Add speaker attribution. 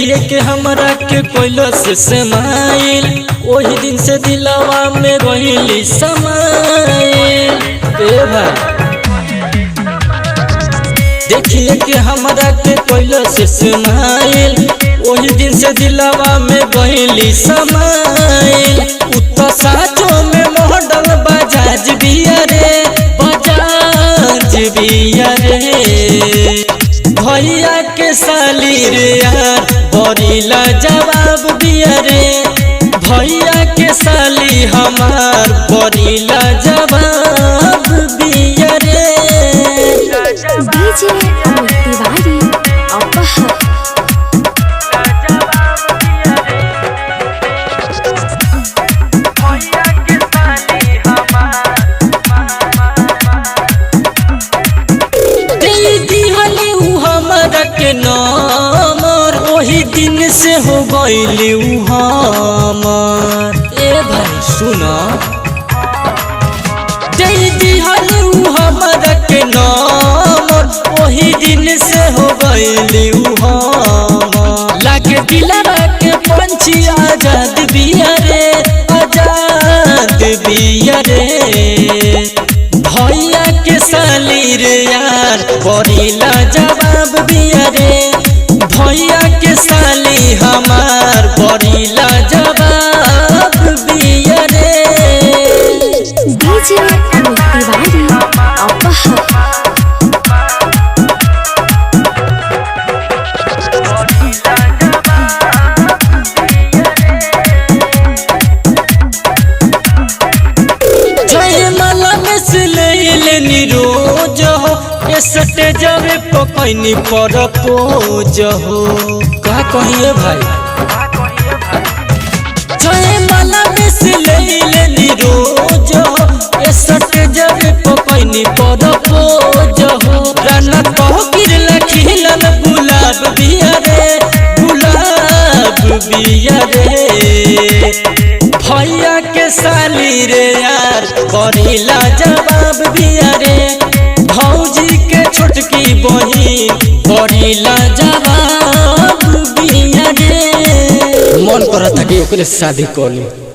Speaker 1: देखिए के हमरा के कोइलो से समाइल वही दिन से दिलवा में रहिली समाइल। ए भाई देखिए के हमरा के कोइलो से समाइल वही दिन से दिलवा में रहिली समाइल। उत्तर साचो में मॉडल बजाज बिया रे बजाज बिया रे। भैया के साली रे यार बड़ीला जवाब दिया रे। भैया के साली हमार बड़ीला जवाब दिया रे।
Speaker 2: डीजे अमित तिवारी अपहर।
Speaker 1: के नामर वही दिन से हो गइली हमर। ए भाई सुना दीदी हमरा के नामर वही दिन से हो गइली हमर। लागे दिलवा के पंछी आजाद बिया रे आजाद बिया रे। भैया के साली रे यार बड़ीला जवाब दिया रे। भैया के साली हमार बड़ीला जवाब दिया रे।
Speaker 2: डीजे अमित तिवारी अपहर। रोज हो सटे जावे पकनी पर पोज हो। का कहिए भाई जय माला में से ले रोज हो सटे जावे पकनी पर पोज हो। राना कहो गिरला खिलन गुलाब बिया रे गुलाब बिया रे। भैया के साली रे यार बड़ीला जवाब दिया रे। भौजी के छोटकी बहिन बड़ीला जवाब दिया रे। मन करता कि ओकरे शादी कर ली।